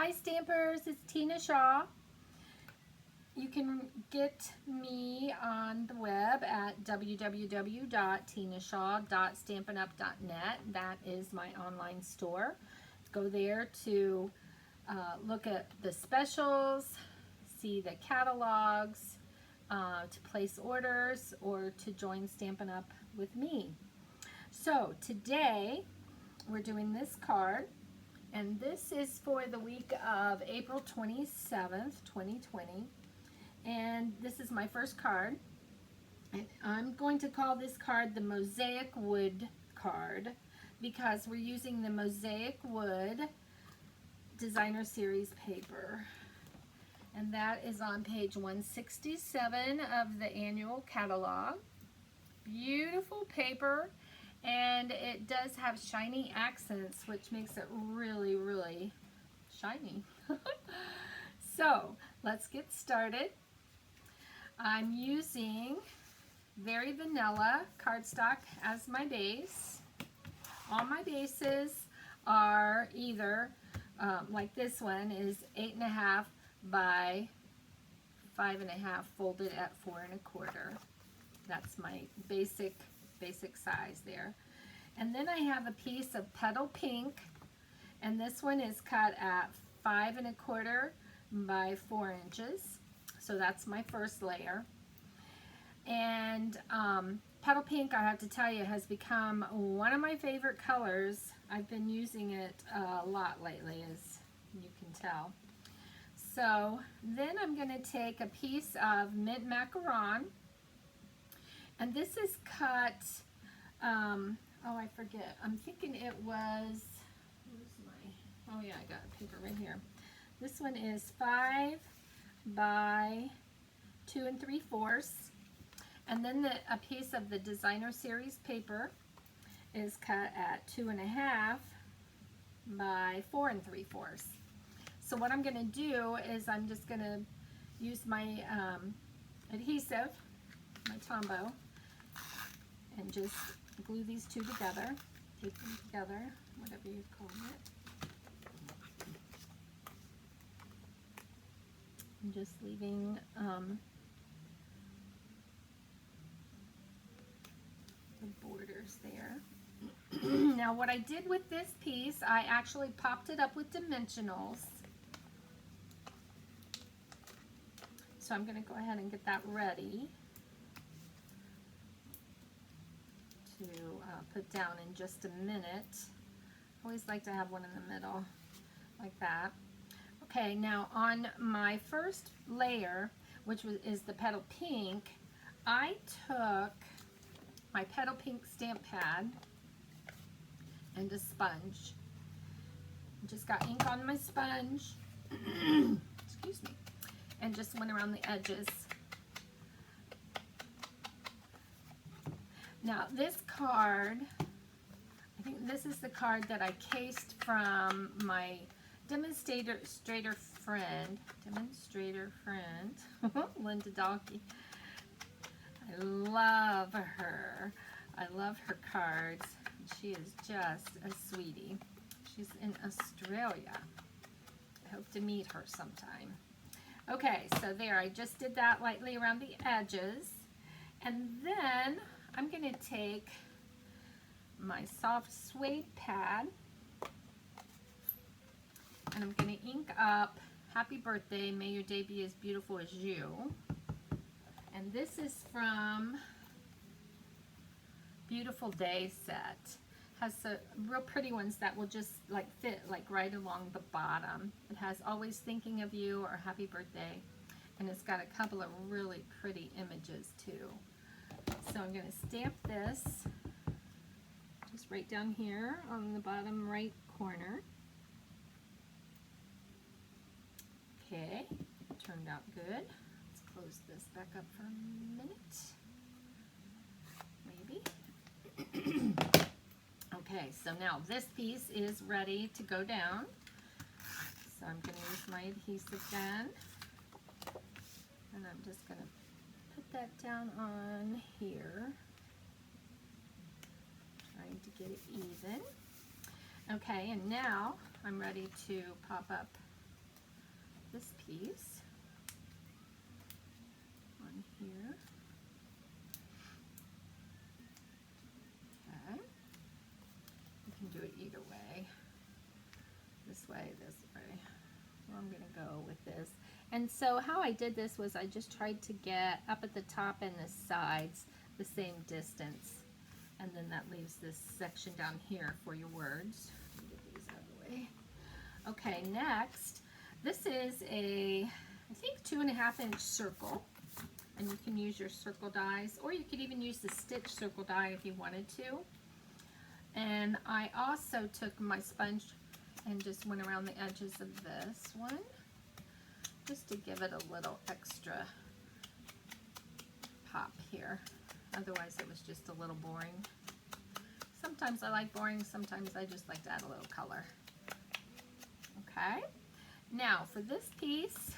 Hi Stampers, it's Tina Shaw. You can get me on the web at www.tinashaw.stampinup.net. That is my online store. Go there to look at the specials, see the catalogs, to place orders, or to join Stampin' Up! With me. So today we're doing this card, and this is for the week of April 27th, 2020. And this is my first card. And I'm going to call this card the Mosaic Wood card because we're using the Mosaic Wood Designer Series paper. And that is on page 167 of the annual catalog. Beautiful paper, and it does have shiny accents, which makes it really, really shiny. So let's get started. I'm using Very Vanilla cardstock as my base. All my bases are either, like this one is 8.5 by 5.5 folded at 4 1/4. That's my basic size there. And then I have a piece of Petal Pink, and this one is cut at 5 1/4 by 4 inches. So that's my first layer. And Petal Pink, I have to tell you, has become one of my favorite colors. I've been using it a lot lately, as you can tell. So then I'm going to take a piece of mint macaron, and this is cut, oh, I forget, I'm thinking it was, oh yeah, I got a paper right here. This one is 5 by 2 3/4, and then a piece of the Designer Series paper is cut at 2.5 by 4 3/4. So what I'm going to do is I'm just going to use my adhesive, my Tombow, and just glue these two together, tape them together, whatever you call it. I'm just leaving the borders there. Now what I did with this piece, I actually popped it up with dimensionals. So I'm going to go ahead and get that ready to put down in just a minute. I always like to have one in the middle like that. Okay, now on my first layer, which is the Petal Pink, I took my Petal Pink stamp pad and a sponge. Just got ink on my sponge, excuse me, and just went around the edges. Now this card, I think this is the card that I cased from my demonstrator friend, Linda Dalkey. I love her. I love her cards. She is just a sweetie. She's in Australia. I hope to meet her sometime. Okay, so there, I just did that lightly around the edges. And then I'm going to take my soft suede pad, and I'm going to ink up Happy Birthday, May Your Day Be As Beautiful As You. And this is from Beautiful Day set. Has the real pretty ones that will just like fit like right along the bottom. It has Always Thinking of You or Happy Birthday, and it's got a couple of really pretty images too. So I'm going to stamp this just right down here on the bottom right corner. Okay, turned out good. Let's close this back up for a minute, maybe. Okay, so now this piece is ready to go down. So I'm going to use my adhesive again, and I'm just going to put that down on here, trying to get it even. Okay, and now I'm ready to pop up this piece on here. Okay. You can do it either way. This way, this way. So I'm going to go with this. And so how I did this was I just tried to get up at the top and the sides the same distance. And then that leaves this section down here for your words. Get these out of the way. Okay, next, this is a, I think, 2.5-inch circle. And you can use your circle dies, or you could even use the stitch circle die if you wanted to. And I also took my sponge and just went around the edges of this one, just to give it a little extra pop here. Otherwise it was just a little boring. Sometimes I like boring, sometimes I just like to add a little color. Okay, now for this piece,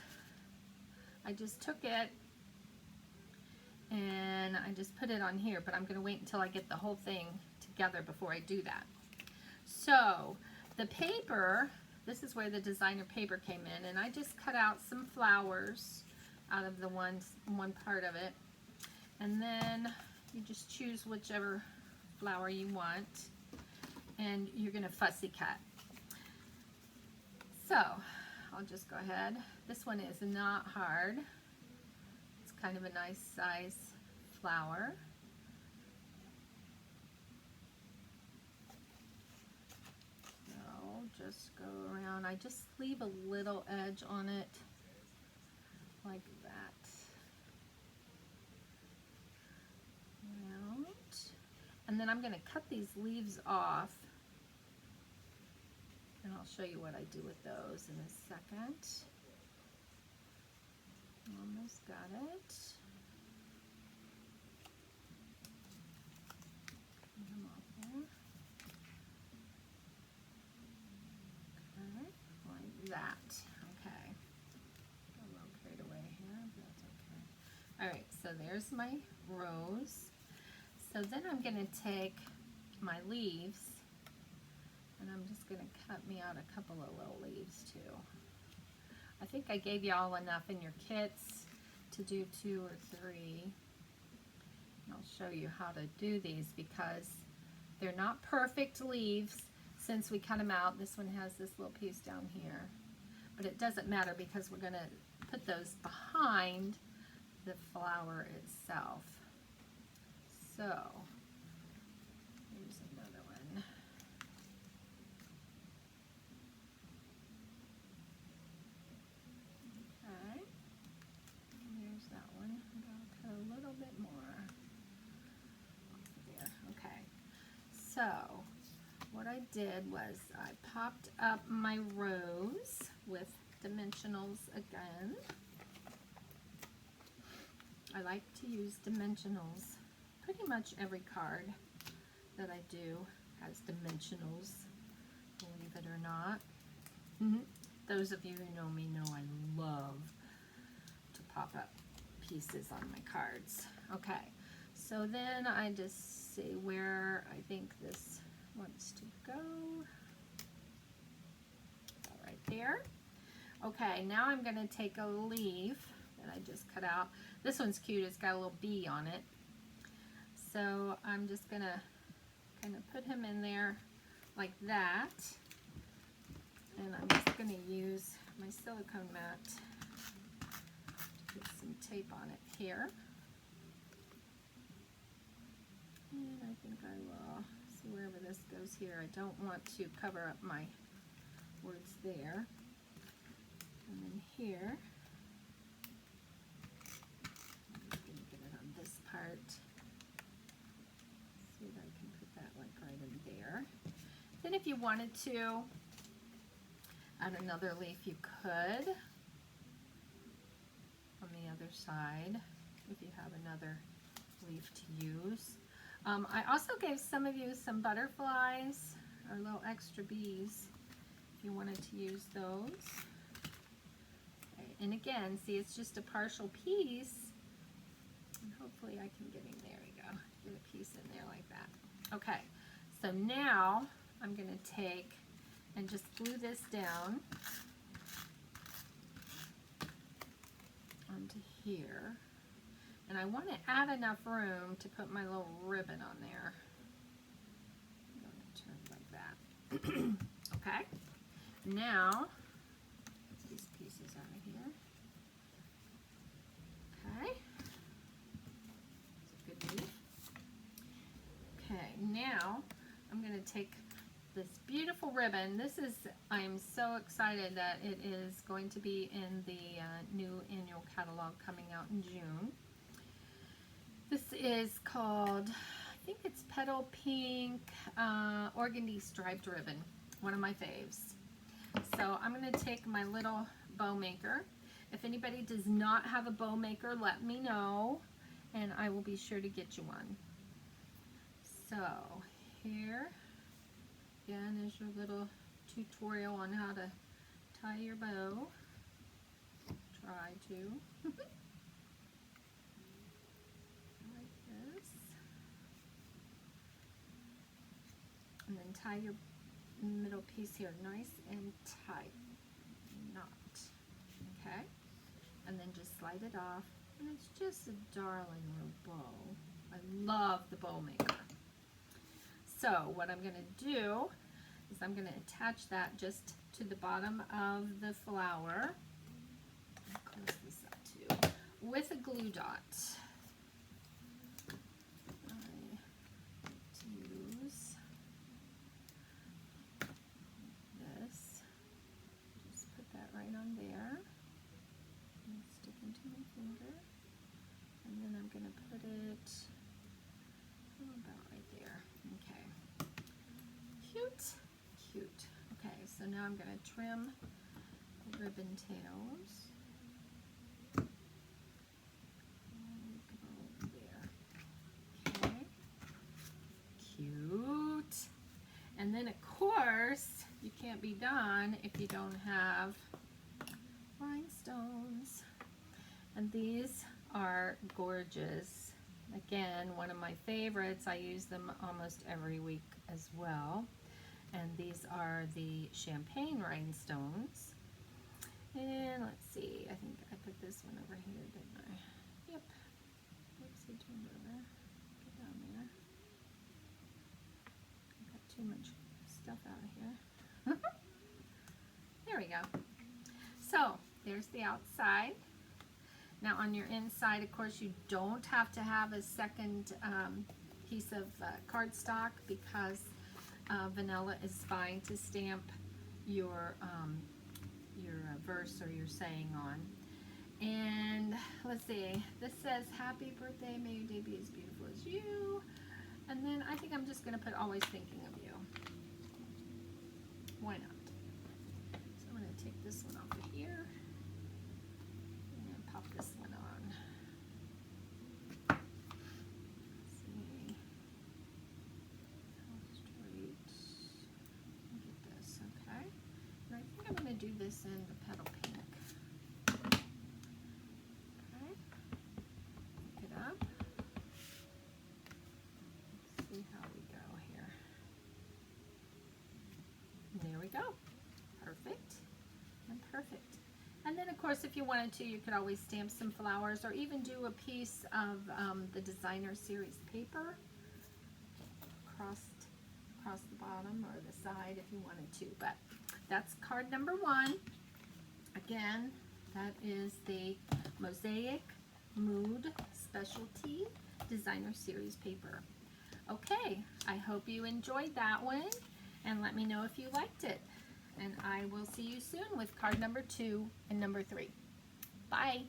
I just took it and I just put it on here, but I'm going to wait until I get the whole thing together before I do that. So the paper, this is where the designer paper came in, and I just cut out some flowers out of the one part of it. And then you just choose whichever flower you want, and you're going to fussy cut. So I'll just go ahead. This one is not hard. It's kind of a nice size flower. So just go around. I just leave a little edge on it like that. And then I'm going to cut these leaves off, and I'll show you what I do with those in a second. Almost got it. Get them off there. Okay, like that. Okay. Got a little carried away here, but that's okay. All right, so there's my rose. So then I'm going to take my leaves, and I'm just going to cut me out a couple of little leaves too. I think I gave you all enough in your kits to do 2 or 3. And I'll show you how to do these because they're not perfect leaves since we cut them out. This one has this little piece down here. But it doesn't matter because we're going to put those behind the flower itself. So, here's another one. Okay, there's that one. I'll cut a little bit more there. Okay, so what I did was I popped up my rose with dimensionals again. I like to use dimensionals. Pretty much every card that I do has dimensionals, believe it or not. Those of you who know me know I love to pop up pieces on my cards. Okay, so then I just see where I think this wants to go. Right there. Okay, now I'm going to take a leaf that I just cut out. This one's cute. It's got a little bee on it. So I'm just going to kind of put him in there like that. And I'm just going to use my silicone mat to put some tape on it here. And I think I will see wherever this goes here. I don't want to cover up my words there. And then here, I'm just going to get it on this part. See if I can put that like right in there. Then if you wanted to add another leaf, you could on the other side if you have another leaf to use. I also gave some of you some butterflies or little extra bees if you wanted to use those. Okay. And again, see, it's just a partial piece, and hopefully I can get in there. We go, get a piece in there like that. Okay, so now I'm I'm going to take and just glue this down. here. And I want to add enough room to put my little ribbon on there. I'm going to turn it like that. Okay. Now, get these pieces out of here. Okay. That's a good leaf. Okay, now I'm going to take this beautiful ribbon. This is, I'm so excited that it is going to be in the new annual catalog coming out in June. This is called, I think it's Petal Pink Organdy Striped Ribbon, one of my faves. So I'm going to take my little bow maker. If anybody does not have a bow maker, let me know, and I will be sure to get you one. So here, again, is your little tutorial on how to tie your bow. Try to. And then tie your middle piece here nice and tight. Knot. Okay? And then just slide it off. And it's just a darling little bow. I love the bow maker. So what I'm going to do is I'm going to attach that just to the bottom of the flower. Close this up too. With a glue dot. Right on there, and stick into my finger, and then I'm going to put it about right there. Okay, cute, cute. Okay, so now I'm going to trim the ribbon tails. There. Okay, cute. And then of course you can't be done if you don't have rhinestones, and these are gorgeous. Again, one of my favorites. I use them almost every week as well, and these are the champagne rhinestones. And let's see, I think I put this one over here, didn't I? Yep. Whoops, I turned over. Get down there. I got too much stuff out of here. There we go. So there's the outside. Now on your inside, of course, you don't have to have a second piece of cardstock, because vanilla is fine to stamp your verse or your saying on. And let's see, this says, "Happy birthday, may your day be as beautiful as you." And then I think I'm just going to put "always thinking of you." Why not? So I'm going to take this one off of here and pop this one on. Let's see how straight. Get this, okay? And I think I'm going to do this in the petal pink. Okay, pick it up. Let's see how we go here. There we go. Perfect and perfect. And then of course, if you wanted to, you could always stamp some flowers, or even do a piece of the designer series paper across the bottom or the side if you wanted to. But that's card number 1. Again, that is the Mosaic Mood Specialty Designer Series paper. Okay, I hope you enjoyed that one, and let me know if you liked it. And I will see you soon with card number 2 and number 3. Bye.